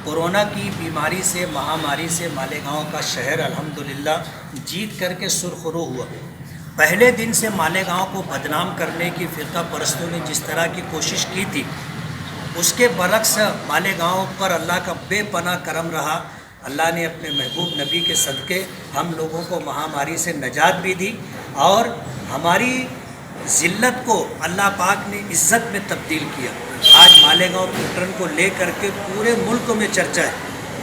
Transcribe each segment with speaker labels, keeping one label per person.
Speaker 1: Corona کی بیماری سے، مہاماری سے مالیگاؤں کا شہر الحمدللہ جیت کر کے سرخرو ہوا۔ پہلے دن سے مالیگاؤں کو بدنام کرنے کی فرقہ پرستوں نے جس طرح کی کوشش کی تھی، اس کے برعکس مالیگاؤں پر اللہ کا بے پناہ کرم رہا۔ اللہ نے اپنے محبوب نبی کے صدقے ہم لوگوں کو مہاماری سے نجات بھی دی، اور ہماری ذلت کو اللہ پاک نے عزت میں تبدیل کیا۔ آج مالیگاؤں پیٹرن کو لے کر کے پورے ملک میں چرچا ہے۔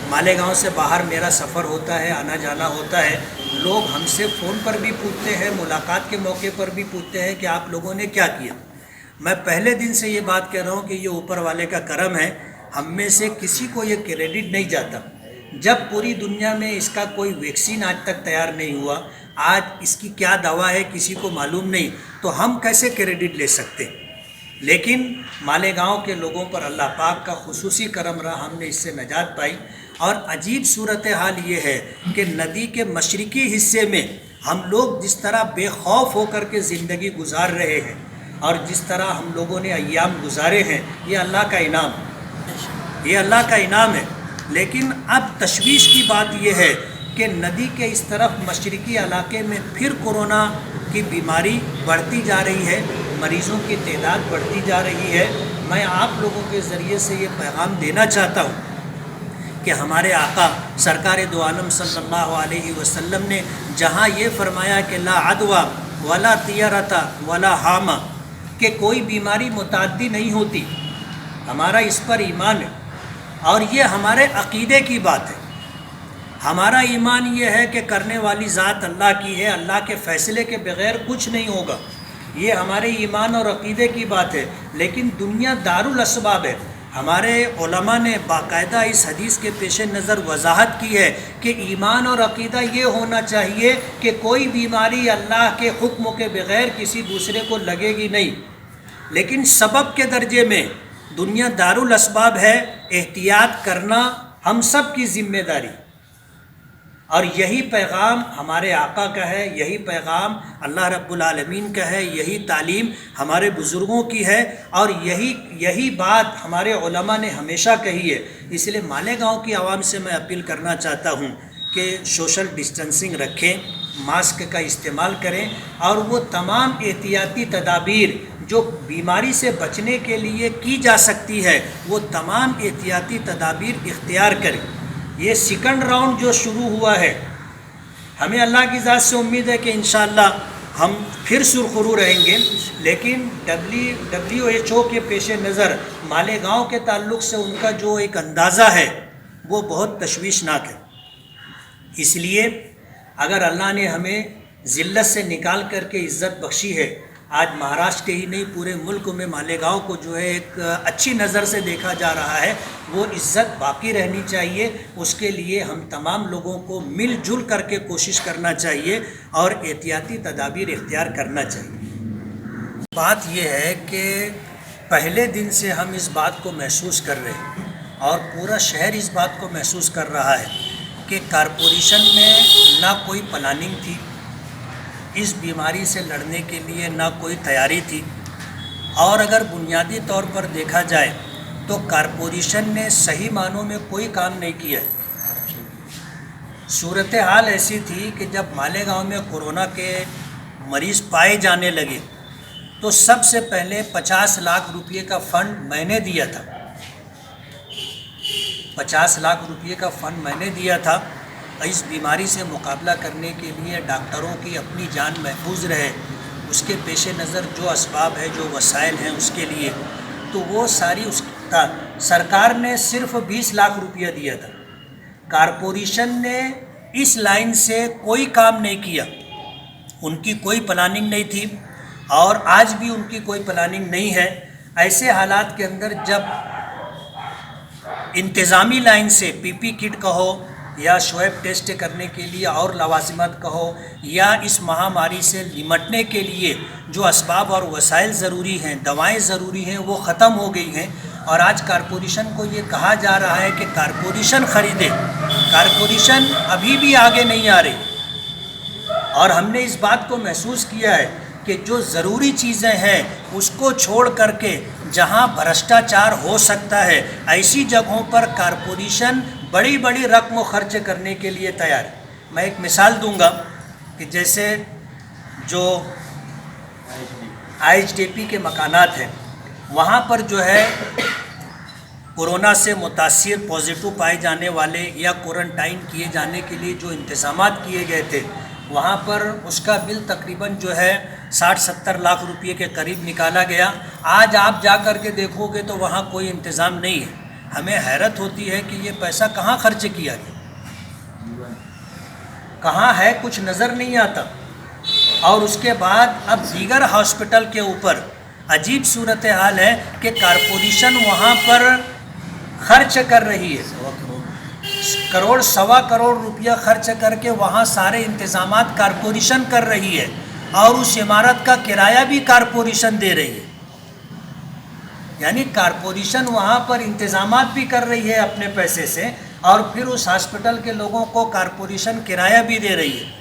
Speaker 1: مالیگاؤں سے باہر میرا سفر ہوتا ہے، آنا جانا ہوتا ہے، لوگ ہم سے فون پر بھی پوچھتے ہیں، ملاقات کے موقع پر بھی پوچھتے ہیں کہ آپ لوگوں نے کیا کیا۔ میں پہلے دن سے یہ بات کہہ رہا ہوں کہ یہ اوپر والے کا کرم ہے، ہم میں سے کسی کو یہ کریڈٹ نہیں جاتا۔ جب پوری دنیا میں اس کا کوئی ویکسین آج تک تیار نہیں ہوا، آج اس کی کیا دوا ہے کسی کو معلوم نہیں، تو ہم کیسے کریڈٹ لے سکتے؟ لیکن مالیگاؤں کے لوگوں پر اللہ پاک کا خصوصی کرم رہا، ہم نے اس سے نجات پائی۔ اور عجیب صورتحال یہ ہے کہ ندی کے مشرقی حصے میں ہم لوگ جس طرح بے خوف ہو کر کے زندگی گزار رہے ہیں، اور جس طرح ہم لوگوں نے ایام گزارے ہیں، یہ اللہ کا انعام ہے، یہ اللہ کا انعام ہے۔ لیکن اب تشویش کی بات یہ ہے کہ ندی کے اس طرف مشرقی علاقے میں پھر کورونا کی بیماری بڑھتی جا رہی ہے، مریضوں کی تعداد بڑھتی جا رہی ہے۔ میں آپ لوگوں کے ذریعے سے یہ پیغام دینا چاہتا ہوں کہ ہمارے آقا سرکار دو عالم صلی اللہ علیہ وسلم نے جہاں یہ فرمایا کہ لا عدوى ولا طیرۃ ولا حامہ، کہ کوئی بیماری متعدی نہیں ہوتی، ہمارا اس پر ایمان ہے، اور یہ ہمارے عقیدے کی بات ہے۔ ہمارا ایمان یہ ہے کہ کرنے والی ذات اللہ کی ہے، اللہ کے فیصلے کے بغیر کچھ نہیں ہوگا، یہ ہمارے ایمان اور عقیدے کی بات ہے۔ لیکن دنیا دارالاسباب ہے۔ ہمارے علماء نے باقاعدہ اس حدیث کے پیش نظر وضاحت کی ہے کہ ایمان اور عقیدہ یہ ہونا چاہیے کہ کوئی بیماری اللہ کے حکم کے بغیر کسی دوسرے کو لگے گی نہیں۔ لیکن سبب کے درجے میں دنیا دارالاسباب ہے، احتیاط کرنا ہم سب کی ذمہ داری، اور یہی پیغام ہمارے آقا کا ہے، یہی پیغام اللہ رب العالمین کا ہے، یہی تعلیم ہمارے بزرگوں کی ہے، اور یہی بات ہمارے علماء نے ہمیشہ کہی ہے۔ اس لیے مالیگاؤں کی عوام سے میں اپیل کرنا چاہتا ہوں کہ سوشل ڈسٹنسنگ رکھیں، ماسک کا استعمال کریں، اور وہ تمام احتیاطی تدابیر جو بیماری سے بچنے کے لیے کی جا سکتی ہے، وہ تمام احتیاطی تدابیر اختیار کریں۔ یہ سیکنڈ راؤنڈ جو شروع ہوا ہے، ہمیں اللہ کی ذات سے امید ہے کہ انشاءاللہ ہم پھر سرخرو رہیں گے، لیکن WHO کے پیش نظر مالیگاؤں کے تعلق سے ان کا جو ایک اندازہ ہے وہ بہت تشویشناک ہے۔ اس لیے اگر اللہ نے ہمیں ذلت سے نکال کر کے عزت بخشی ہے، آج مہاراشٹر ہی نہیں پورے ملک میں مالیگاؤں کو جو ہے ایک اچھی نظر سے دیکھا جا رہا ہے، وہ عزت باقی رہنی چاہیے۔ اس کے لیے ہم تمام لوگوں کو مل جل کر کے کوشش کرنا چاہیے اور احتیاطی تدابیر اختیار کرنا چاہیے۔ بات یہ ہے کہ پہلے دن سے ہم اس بات کو محسوس کر رہے ہیں، اور پورا شہر اس بات کو محسوس کر رہا ہے کہ کارپوریشن میں نہ کوئی پلاننگ تھی، اس بیماری سے لڑنے کے لیے نہ کوئی تیاری تھی، اور اگر بنیادی طور پر دیکھا جائے تو کارپوریشن نے صحیح معنوں میں کوئی کام نہیں کیا۔ صورتحال ایسی تھی کہ جب مالیگاؤں میں کورونا کے مریض پائے جانے لگے تو سب سے پہلے 50 لاکھ روپے کا فنڈ میں نے دیا تھا، 50 لاکھ روپے کا فنڈ میں نے دیا تھا اس بیماری سے مقابلہ کرنے کے لیے، ڈاکٹروں کی اپنی جان محفوظ رہے، اس کے پیش نظر جو اسباب ہے، جو وسائل ہیں اس کے لیے، تو وہ ساری اس کا سرکار نے صرف 20 لاکھ روپیہ دیا تھا۔ کارپوریشن نے اس لائن سے کوئی کام نہیں کیا، ان کی کوئی پلاننگ نہیں تھی، اور آج بھی ان کی کوئی پلاننگ نہیں ہے۔ ایسے حالات کے اندر جب انتظامی لائن سے پی کٹ کہو یا شوائب ٹیسٹ کرنے کے لیے اور لوازمات کہو، یا اس مہاماری سے نمٹنے کے لیے جو اسباب اور وسائل ضروری ہیں، دوائیں ضروری ہیں، وہ ختم ہو گئی ہیں، اور آج کارپوریشن کو یہ کہا جا رہا ہے کہ کارپوریشن خریدے، کارپوریشن ابھی بھی آگے نہیں آ رہی۔ اور ہم نے اس بات کو محسوس کیا ہے کہ جو ضروری چیزیں ہیں اس کو چھوڑ کر کے जहां भ्रष्टाचार हो सकता है ऐसी जगहों पर कारपोरेशन बड़ी बड़ी रकम खर्च करने के लिए तैयार है। मैं एक मिसाल दूंगा कि जैसे जो IHDP के मकानात हैं वहाँ पर जो है कोरोना से मुतासिर पॉजिटिव पाए जाने वाले या क्वारंटाइन किए जाने के लिए जो इंतज़ामात किए गए थे वहाँ पर उसका बिल तकरीबन जो है 60-70 लाख रुपए के करीब निकाला गया। आज आप जा कर के देखोगे तो वहाँ कोई इंतज़ाम नहीं है। हमें हैरत होती है कि ये पैसा कहाँ खर्च किया गया, कहाँ है, कुछ नज़र नहीं आता। और उसके बाद अब दीगर हॉस्पिटल के ऊपर अजीब सूरत हाल है कि कारपोरेशन वहाँ पर खर्च कर रही है, करोड़ सवा करोड़ रुपया खर्च करके वहाँ सारे इंतज़ामात कारपोरेशन कर रही है और उस इमारत का किराया भी कारपोरेशन दे रही है। यानी कारपोरेशन वहाँ पर इंतज़ामात भी कर रही है अपने पैसे से और फिर उस हॉस्पिटल के लोगों को कारपोरेशन किराया भी दे रही है।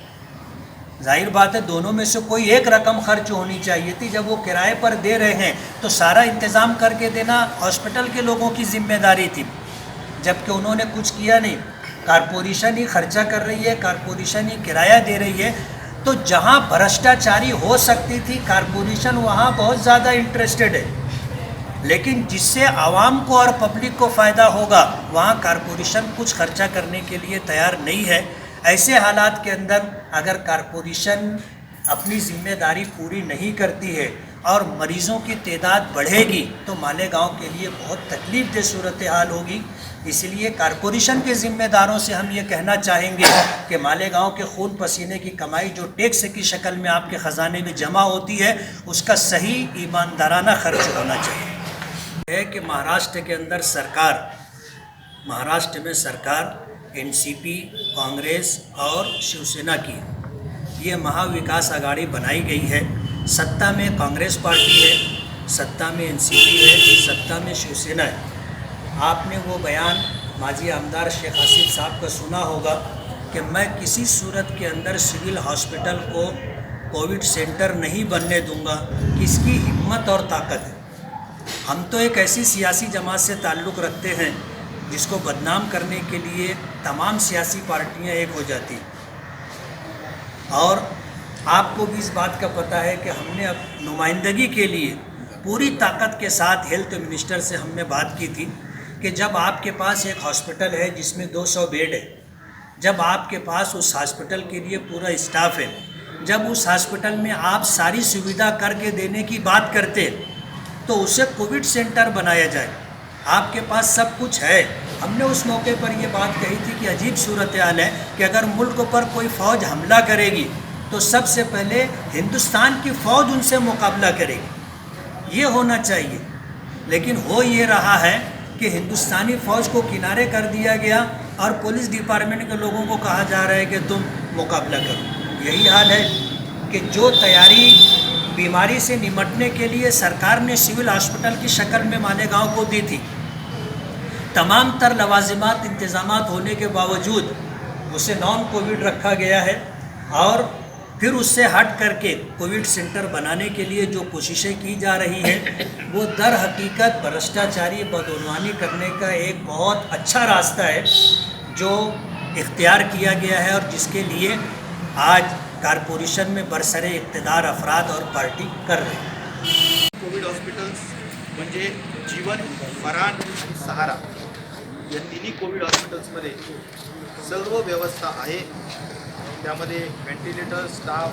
Speaker 1: जाहिर बात है दोनों में से कोई एक रकम खर्च होनी चाहिए थी। जब वो किराए पर दे रहे हैं तो सारा इंतज़ाम करके देना हॉस्पिटल के लोगों की जिम्मेदारी थी, जबकि उन्होंने कुछ किया नहीं। कारपोरेशन ही खर्चा कर रही है, कारपोरेशन ही किराया दे रही है। तो जहाँ भ्रष्टाचारी हो सकती थी कारपोरेशन वहाँ बहुत ज़्यादा इंटरेस्टेड है, लेकिन जिससे आवाम को और पब्लिक को फ़ायदा होगा वहाँ कारपोरेशन कुछ खर्चा करने के लिए तैयार नहीं है। ऐसे हालात के अंदर अगर कारपोरेशन अपनी ज़िम्मेदारी पूरी नहीं करती है और मरीज़ों की तादाद बढ़ेगी तो मालेगांव के लिए बहुत तकलीफ दह सूरत हाल होगी। इसलिए कारपोरेशन के ज़िम्मेदारों से हम ये कहना चाहेंगे कि मालेगांव के खून पसीने की कमाई जो टैक्स की शक्ल में आपके ख़जाने में जमा होती है उसका सही ईमानदाराना खर्च होना चाहिए। है कि महाराष्ट्र के अंदर महाराष्ट्र में सरकार NCP, कांग्रेस और शिवसेना की ये महाविकास आघाड़ी बनाई गई है। सत्ता में कांग्रेस पार्टी है, सत्ता में NCP है, सत्ता में शिवसेना है। आपने वो बयान माजी आमदार शेख आसिफ साहब का सुना होगा कि मैं किसी सूरत के अंदर सिविल हॉस्पिटल को कोविड सेंटर नहीं बनने दूंगा। किसकी हिम्मत और ताकत है। हम तो एक ऐसी सियासी जमात से ताल्लुक़ रखते हैं जिसको बदनाम करने के लिए तमाम सियासी पार्टियां एक हो जाती। और आपको भी इस बात का पता है कि हमने अब नुमाइंदगी के लिए पूरी ताकत के साथ हेल्थ मिनिस्टर से हमने बात की थी कि जब आपके पास एक हॉस्पिटल है जिसमें 200 बेड है, जब आपके पास उस हॉस्पिटल के लिए पूरा स्टाफ है, जब उस हॉस्पिटल में आप सारी सुविधा करके देने की बात करते तो उसे कोविड सेंटर बनाया जाए। आपके पास सब कुछ है। हमने उस मौके पर ये बात कही थी कि अजीब सूरत हाल है कि अगर मुल्क पर कोई फ़ौज हमला करेगी तो सबसे पहले हिंदुस्तान की फ़ौज उनसे मुकाबला करेगी, ये होना चाहिए। लेकिन हो ये रहा है कि हिंदुस्तानी फ़ौज को किनारे कर दिया गया और पुलिस डिपार्टमेंट के लोगों को कहा जा रहा है कि तुम मुकाबला करो। यही हाल है कि जो तैयारी बीमारी से निमटने के लिए सरकार ने सिविल हॉस्पिटल की शक्ल में मालेगांव को दी थी, तमाम तर लवाजिमात इंतज़ामात होने के बावजूद उसे नॉन कोविड रखा गया है और फिर उससे हट करके कोविड सेंटर बनाने के लिए जो कोशिशें की जा रही हैं वो दर हकीकत भ्रष्टाचारी बदउनवानी करने का एक बहुत अच्छा रास्ता है जो इख्तियार किया गया है और जिसके लिए आज कारपोरेशन में बरसरे इक़्तिदार अफराद और पार्टी कर रहे हैं।
Speaker 2: कोविड हॉस्पिटल्स म्हणजे जीवन, मरण आणि सहारा या तिन्ही कोविड हॉस्पिटल्समध्ये सर्व व्यवस्था आहे। त्यामध्ये व्हेंटिलेटर, स्टाफ,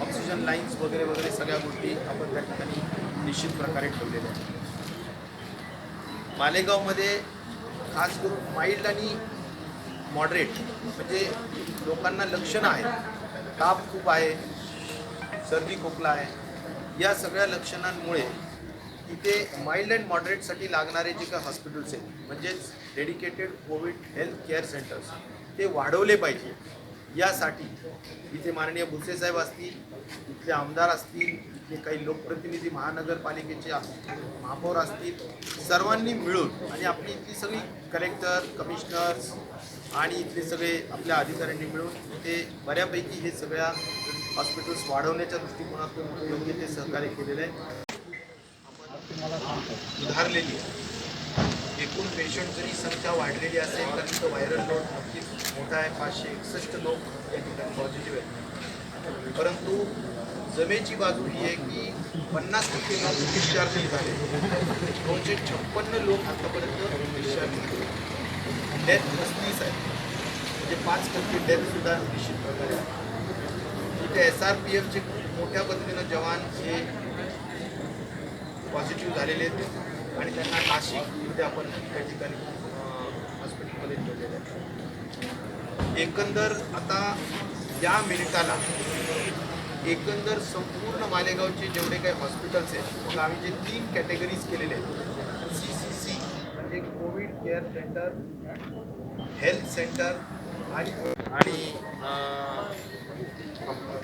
Speaker 2: ऑक्सिजन लाईन्स वगैरे वगैरे सगळ्या गोष्टी आपण त्या ठिकाणी निश्चित प्रकारे ठेवलेल्या आहेत। मालेगावमध्ये खास करून माइल्ड आणि मॉडरेट म्हणजे लोकांना लक्षणं आहेत, ताप खूप आहे, सर्दी खोकला आहे, या सगळ्या लक्षणांमुळे इथे माइल्ड अँड मॉडरेटसाठी लागणारे जे काही हॉस्पिटल्स आहेत म्हणजेच dedicated Covid health care centres ते वाढवले पाहिजे। यासाठी इथे माननीय भुसे साहेब असतील, इथले आमदार असतील, इथले काही लोकप्रतिनिधी महानगरपालिकेचे महापौर असतील, सर्वांनी मिळून आणि आपली इथली सगळी कलेक्टर, कमिशनर्स आणि इथले सगळे आपल्या अधिकाऱ्यांनी मिळून ते बऱ्यापैकी हे सगळ्या हॉस्पिटल्स वाढवण्याच्या दृष्टिकोनातून योग्य ते सहकार्य केलेलं आहे। सुधारलेली आहे. एकूण पेशंट जरी संख्या वाढलेली असेल तर तिथं व्हायरल लोड नक्कीच मोठा आहे. 561 लोक या ठिकाणी पॉझिटिव्ह आहेत. परंतु जमेची बाजू ही आहे की 50% लोक डिस्चार्ज झाले. 256 लोक आतापर्यंत डिस्चार्ज झाले. डेथ 35 आहे, म्हणजे 5% डेथसुद्धा निश्चित प्रकारे आहे. इथे SRPFचे खूप मोठ्या पद्धतीनं जवान हे पॉझिटिव्ह झालेले आहेत आणि त्यांना नाशिकमध्ये आपण त्या ठिकाणी हॉस्पिटलमध्ये ठेवलेलं आहे. एकंदर आता या मिनिटाला एकंदर संपूर्ण मालेगावचे जेवढे काही हॉस्पिटल्स आहेत मग आम्ही जे 3 कॅटेगरीज केलेले आहेत, CCC म्हणजे Covid care centre, health centre आणि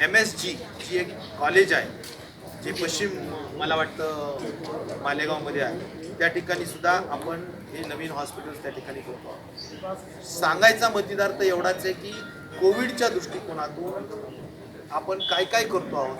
Speaker 2: MSG जी एक कॉलेज आहे जे पश्चिम मला वाटतं मालेगावमध्ये आहे, त्या ठिकाणी सुद्धा आपण हे नवीन हॉस्पिटल्स त्या ठिकाणी करतो. सांगायचा मतदार एवढाच आहे की कोविडच्या दृष्टिकोनातून आपण काय काय करतो आहोत.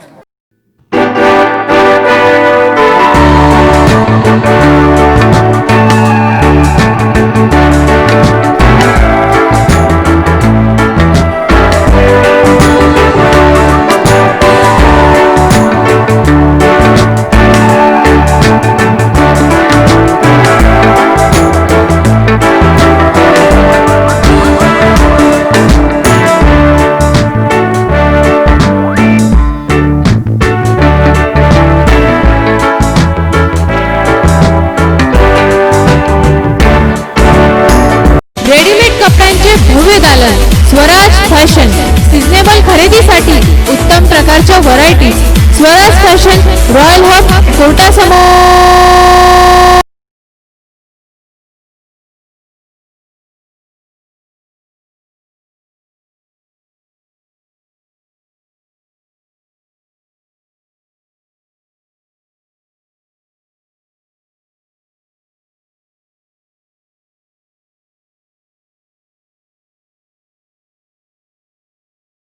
Speaker 3: स्वराज फॅशन सिजनेबल खरेदीसाठी उत्तम प्रकारच्या varieties. Swaraj fashion, royal house कोर्टासमोर.